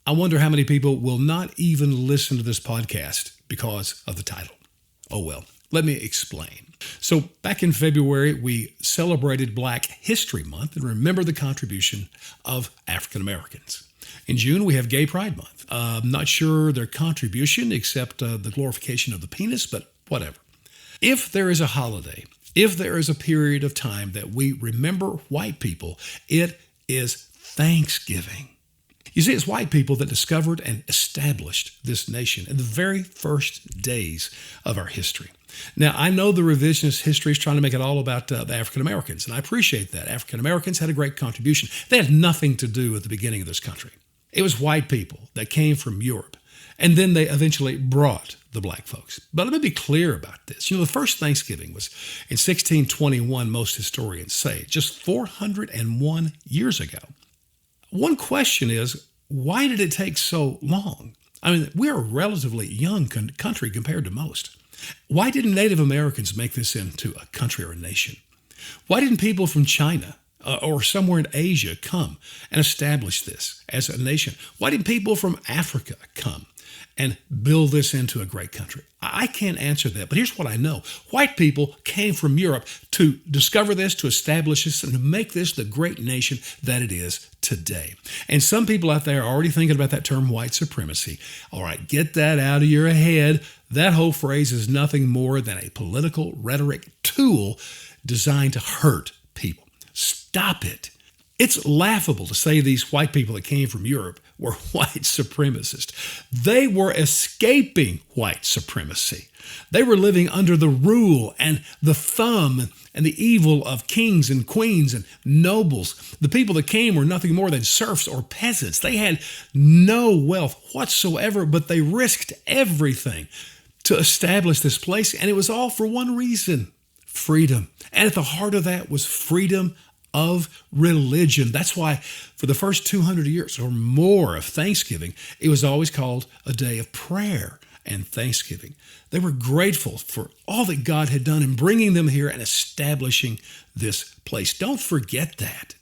I wonder how many people will not even listen to this podcast because of the title. Oh well, let me explain. So back in February, we celebrated Black History Month and remember the contribution of African Americans. In June, we have Gay Pride Month. I'm not sure their contribution except the glorification of the penis, but whatever. If there is a holiday, if there is a period of time that we remember white people, it is Thanksgiving. You see, it's white people that discovered and established this nation in the very first days of our history. Now, I know the revisionist history is trying to make it all about the African Americans, and I appreciate that. African Americans had a great contribution. They had nothing to do with the beginning of this country. It was white people that came from Europe, and then they eventually brought the black folks. But let me be clear about this. The first Thanksgiving was in 1621, most historians say, just 401 years ago. One question is, why did it take so long? I mean, we're a relatively young country compared to most. Why didn't Native Americans make this into a country or a nation? Why didn't people from China or somewhere in Asia come and establish this as a nation? Why didn't people from Africa come and build this into a great country? I can't answer that, but here's what I know. White people came from Europe to discover this, to establish this, and to make this the great nation that it is today. And some people out there are already thinking about that term white supremacy. All right, get that out of your head. That whole phrase is nothing more than a political rhetoric tool designed to hurt people. Stop it. It's laughable to say these white people that came from Europe were white supremacists. They were escaping white supremacy. They were living under the rule and the thumb and the evil of kings and queens and nobles. The people that came were nothing more than serfs or peasants. They had no wealth whatsoever, but they risked everything to establish this place. And it was all for one reason: freedom. And at the heart of that was freedom of religion. That's why for the first 200 years or more of Thanksgiving, it was always called a day of prayer and thanksgiving. They were grateful for all that God had done in bringing them here and establishing this place. Don't forget that.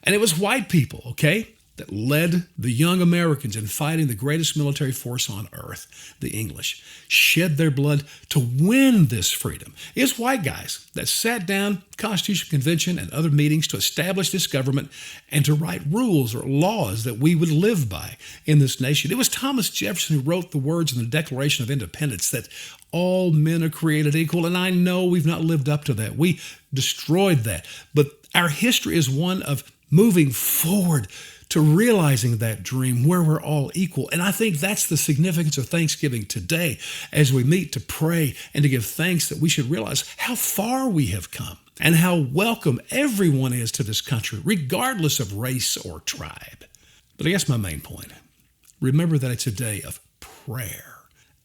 And it was white people, okay, that led the young Americans in fighting the greatest military force on earth, the English, shed their blood to win this freedom. It's white guys that sat down, Constitutional Convention and other meetings to establish this government and to write rules or laws that we would live by in this nation. It was Thomas Jefferson who wrote the words in the Declaration of Independence that all men are created equal, and I know we've not lived up to that. We destroyed that. But our history is one of moving forward to realizing that dream where we're all equal. And I think that's the significance of Thanksgiving today as we meet to pray and to give thanks, that we should realize how far we have come and how welcome everyone is to this country, regardless of race or tribe. But I guess my main point, remember that it's a day of prayer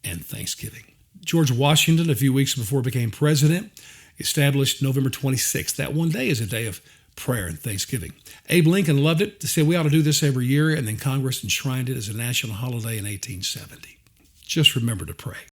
and thanksgiving. George Washington, a few weeks before he became president, established November 26th. That one day is a day of prayer and thanksgiving. Abe Lincoln loved it. They said we ought to do this every year, and then Congress enshrined it as a national holiday in 1870. Just remember to pray.